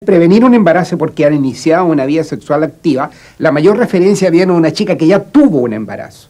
prevenir un embarazo porque han iniciado una vida sexual activa, la mayor referencia viene a una chica que ya tuvo un embarazo.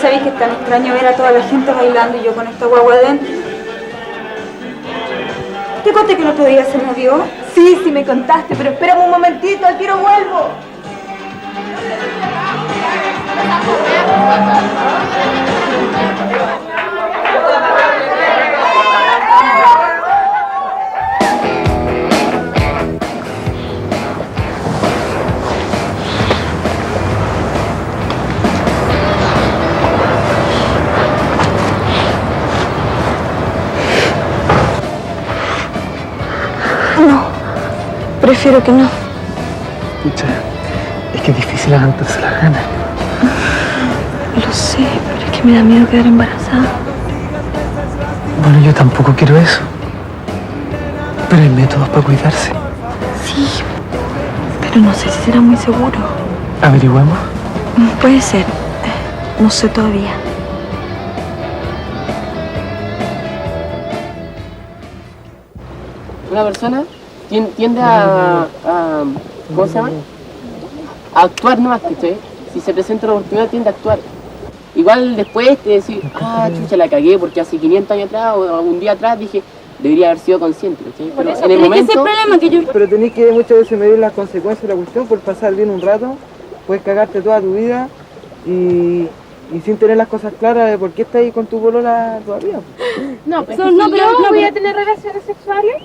¿Sabéis que es tan extraño ver a toda la gente bailando y yo con esta guagua adentro? ¿Te conté que el otro día se movió? Sí, me contaste, pero espérame un momentito, al tiro vuelvo. Prefiero que no. Pucha, es que es difícil aguantarse las ganas. Lo sé, pero es que me da miedo quedar embarazada. Bueno, yo tampoco quiero eso. Pero hay métodos para cuidarse. Sí, pero no sé si será muy seguro. ¿Averiguemos? Puede ser. No sé todavía. Una persona tiende a ¿cómo se llama? A actuar nomás, ¿cachai? Si se presenta una oportunidad tiende a actuar. Igual después te decís, chucha, la cagué porque hace 500 años atrás o un día atrás dije, debería haber sido consciente, ¿cachai? Pero en el momento... Pero tenés que muchas veces medir las consecuencias de la cuestión por pasar bien un rato, puedes cagarte toda tu vida y sin tener las cosas claras de por qué estás ahí con tu polola todavía. No, pero si yo voy a tener relaciones sexuales,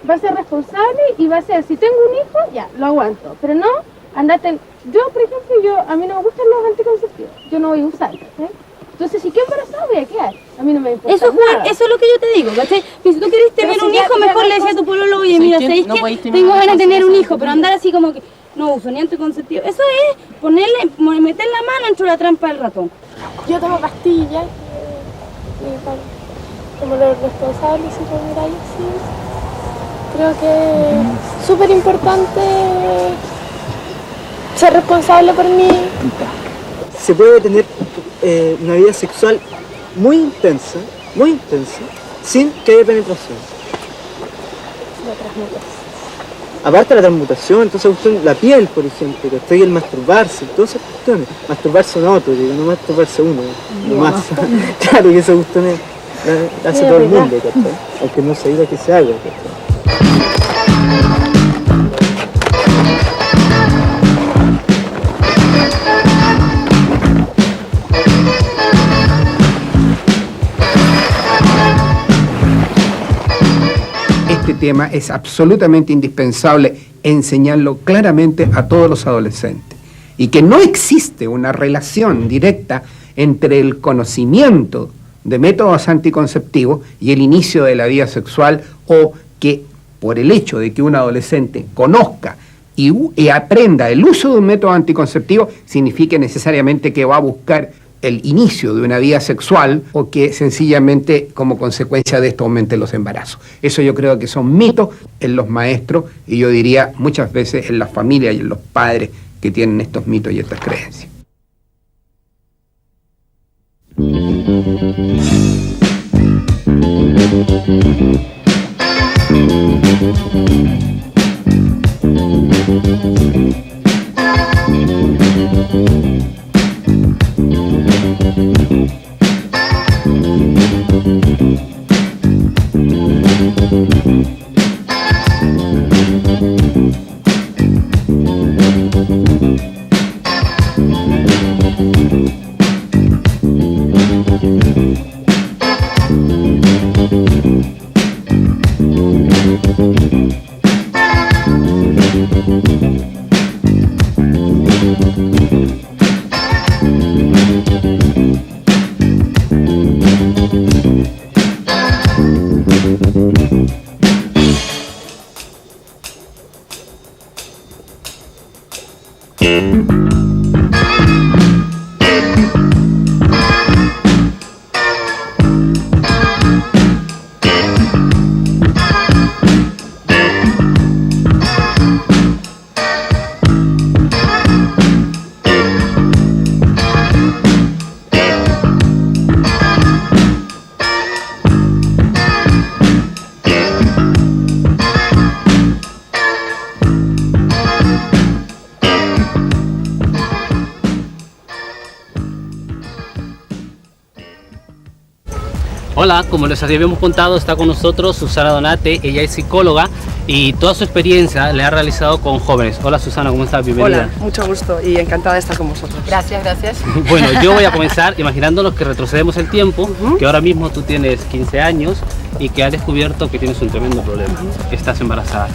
va a ser responsable y va a ser, si tengo un hijo, ya, lo aguanto. Pero no, andate... Yo, por ejemplo, a mí no me gustan los anticonceptivos. Yo no voy a usar, ¿eh? Entonces, si quedo embarazada, voy a quedar. A mí no me importa eso, nada. Eso es lo que yo te digo, ¿cachai? Si tú querés tener un hijo, mejor le decía a tu pololo, oye, mira, ¿sabéis qué? Tengo ganas de tener un hijo, pero andar así como que no uso ni anticonceptivo. Eso es meter la mano dentro de la trampa del ratón. Yo tomo pastillas, como los responsables, si lo miráis así. Creo que es súper importante ser responsable por mí. Se puede tener una vida sexual muy intensa, sin que haya penetración. Aparte de la transmutación, entonces la piel, por ejemplo, que estoy el masturbarse, todas esas cuestiones. Masturbarse un otro, digo, no masturbarse uno, no más. Claro que esa cuestión hace todo el mundo, ¿cachai? Aunque no se diga que se haga, ¿cachai? Este tema es absolutamente indispensable enseñarlo claramente a todos los adolescentes y que no existe una relación directa entre el conocimiento de métodos anticonceptivos y el inicio de la vida sexual, o que por el hecho de que un adolescente conozca y aprenda el uso de un método anticonceptivo signifique necesariamente que va a buscar el inicio de una vida sexual o que sencillamente como consecuencia de esto aumente los embarazos. Eso yo creo que son mitos en los maestros y yo diría muchas veces en las familias y en los padres que tienen estos mitos y estas creencias. Hola, como les habíamos contado, está con nosotros Susana Donate. Ella es psicóloga y toda su experiencia la ha realizado con jóvenes. Hola Susana, ¿cómo estás? Bienvenida. Hola, mucho gusto y encantada de estar con vosotros. Gracias, gracias. Bueno, yo voy a comenzar imaginándonos que retrocedemos el tiempo, que ahora mismo tú tienes 15 años y que has descubierto que tienes un tremendo problema. Estás embarazada.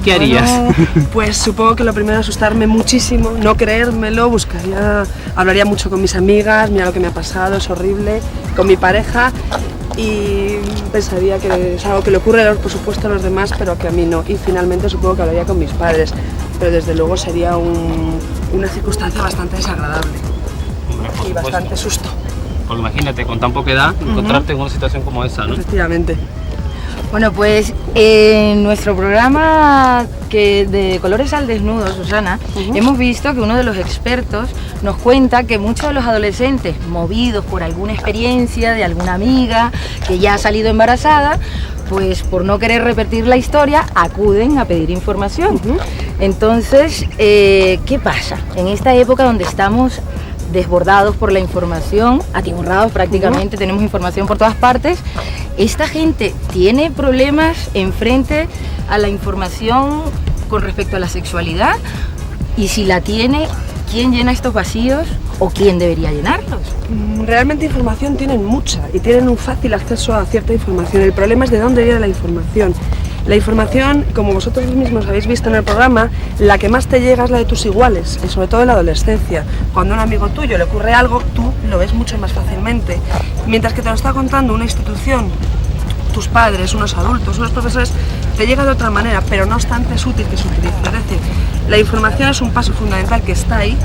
¿Qué harías? Bueno, pues supongo que lo primero es asustarme muchísimo, no creérmelo, hablaría mucho con mis amigas, mira lo que me ha pasado, es horrible, con mi pareja, y pensaría que es algo que le ocurre por supuesto a los demás, pero que a mí no, y finalmente supongo que hablaría con mis padres, pero desde luego sería una circunstancia bastante desagradable. Hombre, y bastante susto. Porque imagínate, con tan poca edad, encontrarte en una situación como esa, ¿no? Efectivamente. Bueno, pues en nuestro programa de Colores al Desnudo, Susana, hemos visto que uno de los expertos nos cuenta que muchos de los adolescentes, movidos por alguna experiencia de alguna amiga que ya ha salido embarazada, pues por no querer repetir la historia, acuden a pedir información. Entonces, ¿qué pasa? En esta época donde estamos desbordados por la información, atiborrados prácticamente, tenemos información por todas partes, esta gente tiene problemas enfrente a la información con respecto a la sexualidad, y si la tiene, ¿quién llena estos vacíos o quién debería llenarlos? Realmente información tienen mucha y tienen un fácil acceso a cierta información. El problema es de dónde viene la información. La información, como vosotros mismos habéis visto en el programa, la que más te llega es la de tus iguales, y sobre todo en la adolescencia. Cuando a un amigo tuyo le ocurre algo, tú lo ves mucho más fácilmente. Mientras que te lo está contando una institución, tus padres, unos adultos, unos profesores, te llega de otra manera, pero no obstante es útil que se utilice. Es decir, la información es un paso fundamental que está ahí,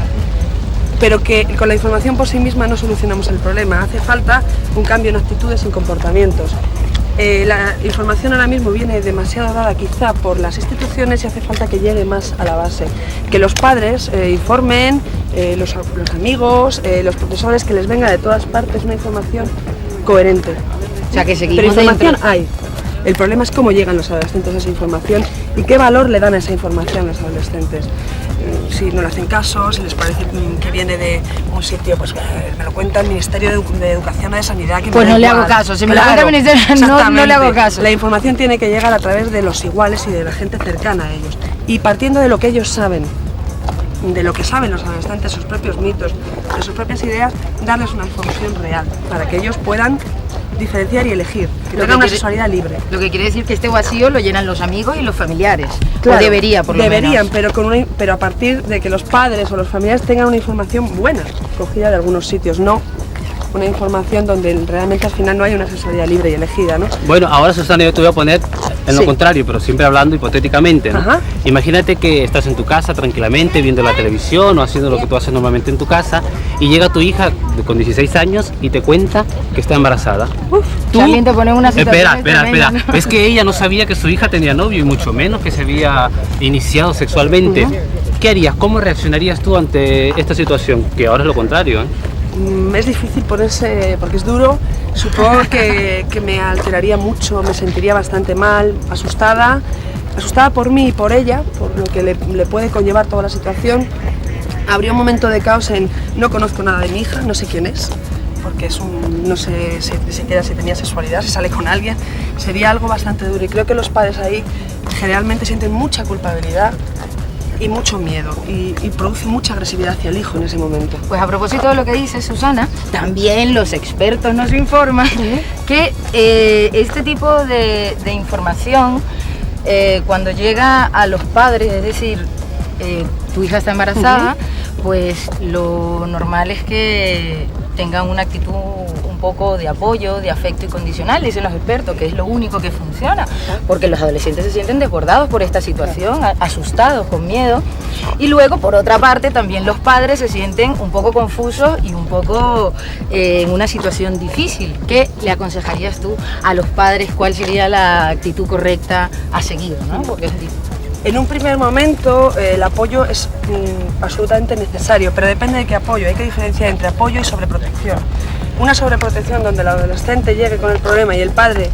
pero que con la información por sí misma no solucionamos el problema. Hace falta un cambio en actitudes y en comportamientos. La información ahora mismo viene demasiado dada quizá por las instituciones y hace falta que llegue más a la base. Que los padres informen, los amigos, los profesores, que les venga de todas partes una información coherente. O sea, que seguimos. Pero información hay. El problema es cómo llegan los adolescentes a esa información y qué valor le dan a esa información a los adolescentes. Si no le hacen caso, si les parece que viene de un sitio, pues me lo cuenta el Ministerio de Educación o de Sanidad. Que pues no le hago caso, si me lo cuenta el Ministerio no le hago caso. La información tiene que llegar a través de los iguales y de la gente cercana a ellos. Y partiendo de lo que ellos saben, de lo que saben los adolescentes, sus propios mitos, de sus propias ideas, darles una información real, para que ellos puedan diferenciar y elegir, que tengan una sexualidad libre. Lo que quiere decir que este vacío lo llenan los amigos y los familiares. Claro, o debería, por lo menos. Deberían, pero a partir de que los padres o los familiares tengan una información buena, cogida de algunos sitios, no una información donde realmente al final no hay una sexualidad libre y elegida, ¿no? Bueno, ahora Susana, yo te voy a poner en lo contrario, pero siempre hablando hipotéticamente, ¿no? Imagínate que estás en tu casa tranquilamente viendo la televisión o haciendo lo que tú haces normalmente en tu casa y llega tu hija con 16 años y te cuenta que está embarazada. Tú también te pones una situación Espera. ¿No? Es que ella no sabía que su hija tenía novio y mucho menos que se había iniciado sexualmente. ¿Qué harías? ¿Cómo reaccionarías tú ante esta situación? Que ahora es lo contrario, ¿eh? Es difícil ponerse, porque es duro, supongo que me alteraría mucho, me sentiría bastante mal, asustada por mí y por ella, por lo que le puede conllevar toda la situación. Habría un momento de caos en no conozco nada de mi hija, no sé quién es, porque no sé siquiera si tenía sexualidad, si sale con alguien, sería algo bastante duro y creo que los padres ahí generalmente sienten mucha culpabilidad y mucho miedo y produce mucha agresividad hacia el hijo en ese momento. Pues a propósito de lo que dice Susana, también los expertos nos informan que este tipo de información cuando llega a los padres, es decir, tu hija está embarazada, pues lo normal es que tengan una actitud un un poco de apoyo, de afecto incondicional, dicen los expertos, que es lo único que funciona, porque los adolescentes se sienten desbordados por esta situación, asustados, con miedo, y luego, por otra parte, también los padres se sienten un poco confusos y un poco en una situación difícil. ¿Qué le aconsejarías tú a los padres? ¿Cuál sería la actitud correcta a seguir, ¿no? Porque es difícil. En un primer momento el apoyo es absolutamente necesario, pero depende de qué apoyo. Hay que diferenciar entre apoyo y sobreprotección. Una sobreprotección donde el adolescente llegue con el problema y el padre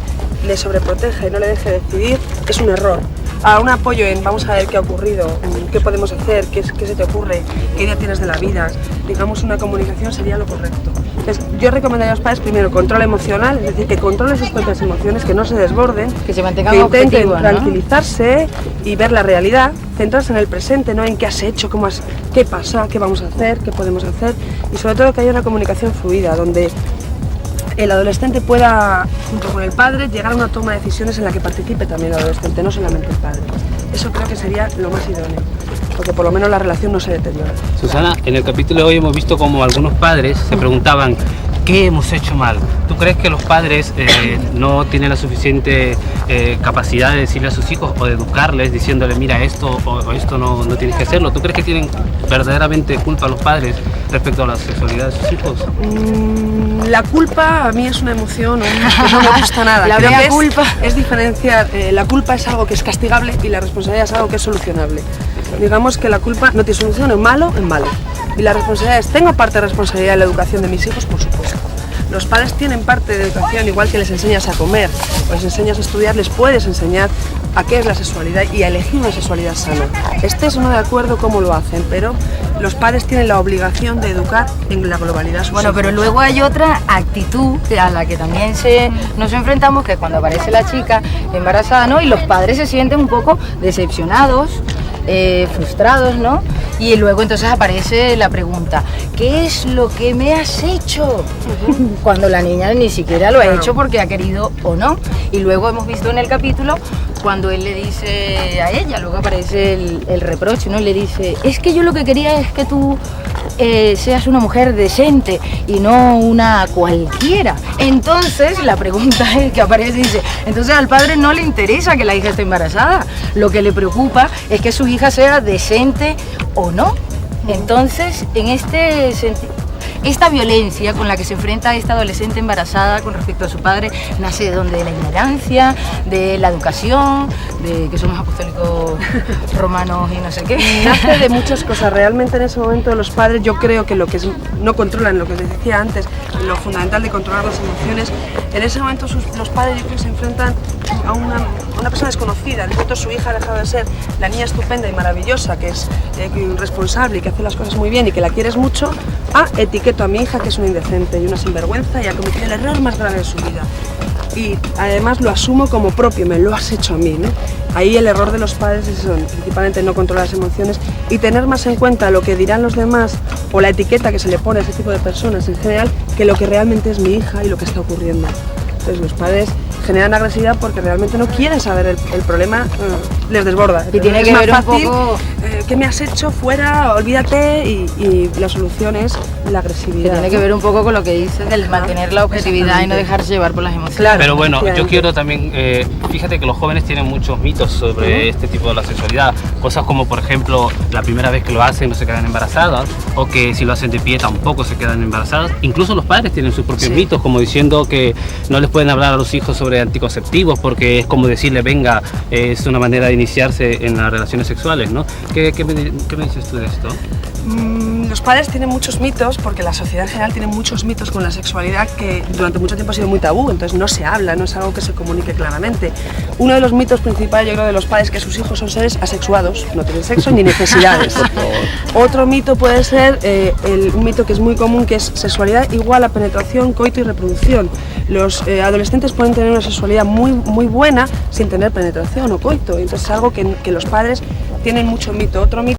le sobreproteja y no le deje decidir es un error. A un apoyo en vamos a ver qué ha ocurrido, qué podemos hacer, qué se te ocurre, qué idea tienes de la vida, digamos una comunicación sería lo correcto. Entonces, yo recomendaría a los padres primero control emocional, es decir, que controlen sus propias emociones, que no se desborden, que se mantengan que intenten objetivos, tranquilizarse, ¿no? Y ver la realidad, centrarse en el presente, no en qué has hecho, qué pasa, qué vamos a hacer, qué podemos hacer, y sobre todo que haya una comunicación fluida, donde el adolescente pueda, junto con el padre, llegar a una toma de decisiones en la que participe también el adolescente, no solamente el padre. Eso creo que sería lo más idóneo, porque por lo menos la relación no se deteriora. Susana, en el capítulo de hoy hemos visto como algunos padres se preguntaban ¿qué hemos hecho mal? ¿Tú crees que los padres no tienen la suficiente capacidad de decirle a sus hijos o de educarles diciéndole mira esto o esto no tienes que hacerlo? ¿Tú crees que tienen verdaderamente culpa los padres respecto a la sexualidad de sus hijos? La culpa a mí es una emoción que no me gusta nada. La mea culpa es diferenciar, la culpa es algo que es castigable y la responsabilidad es algo que es solucionable. Digamos que la culpa no tiene solución, es malo, es malo. Y la responsabilidad es, ¿tengo parte de responsabilidad en la educación de mis hijos? Por supuesto. Los padres tienen parte de educación, igual que les enseñas a comer o les enseñas a estudiar, les puedes enseñar a qué es la sexualidad y a elegir una sexualidad sana. Estés o no de acuerdo cómo lo hacen, pero los padres tienen la obligación de educar en la globalidad a sus hijos. Pero luego hay otra actitud a la que también nos enfrentamos, que es cuando aparece la chica embarazada, ¿no? Y los padres se sienten un poco decepcionados, frustrados, ¿no? Y luego entonces aparece la pregunta, ¿qué es lo que me has hecho? Cuando la niña ni siquiera lo ha hecho porque ha querido o no. Y luego hemos visto en el capítulo cuando él le dice a ella, luego aparece el reproche, ¿no? Y le dice, es que yo lo que quería es que tú seas una mujer decente y no una cualquiera. Entonces la pregunta es que aparece y dice, entonces al padre no le interesa que la hija esté embarazada, lo que le preocupa es que su hija sea decente o no. Entonces, en este sentido, esta violencia con la que se enfrenta esta adolescente embarazada con respecto a su padre nace de donde, de la ignorancia, de la educación, de que somos apostólicos romanos y no sé qué. Nace de muchas cosas. Realmente en ese momento los padres, yo creo que no controlan lo que les decía antes, lo fundamental de controlar las emociones. En ese momento los padres yo creo que se enfrentan a una persona desconocida. De pronto su hija ha dejado de ser la niña estupenda y maravillosa, que es responsable y que hace las cosas muy bien y que la quieres mucho, a etiqueto a mi hija que es una indecente y una sinvergüenza y ha cometido el error más grave de su vida. Y además lo asumo como propio, me lo has hecho a mí, ¿no? Ahí el error de los padres es eso, principalmente no controlar las emociones y tener más en cuenta lo que dirán los demás o la etiqueta que se le pone a ese tipo de personas en general que lo que realmente es mi hija y lo que está ocurriendo. Entonces los padres generan agresividad porque realmente no quieren saber el problema, les desborda. Y tiene que ver un poco ¿qué me has hecho? Fuera, olvídate y la solución es la agresividad. Que tiene que ver un poco con lo que dices del mantener la objetividad y no dejarse llevar por las emociones. Claro, pero bueno, yo quiero también, fíjate que los jóvenes tienen muchos mitos sobre este tipo de la sexualidad, cosas como por ejemplo la primera vez que lo hacen no se quedan embarazadas o que si lo hacen de pie tampoco se quedan embarazadas. Incluso los padres tienen sus propios mitos, como diciendo que no les pueden hablar a los hijos sobre anticonceptivos porque es como decirle venga, es una manera de iniciarse en las relaciones sexuales, ¿no? ¿Qué me dices tú de esto? Los padres tienen muchos mitos porque la sociedad en general tiene muchos mitos con la sexualidad que durante mucho tiempo ha sido muy tabú, entonces no se habla, no es algo que se comunique claramente. Uno de los mitos principales yo creo de los padres es que sus hijos son seres asexuados, no tienen sexo ni necesidades. Otro mito puede ser un mito que es muy común, que es sexualidad igual a penetración, coito y reproducción. Los adolescentes pueden tener una sexualidad muy buena sin tener penetración o coito, entonces es algo que los padres tienen mucho mito. Otro mito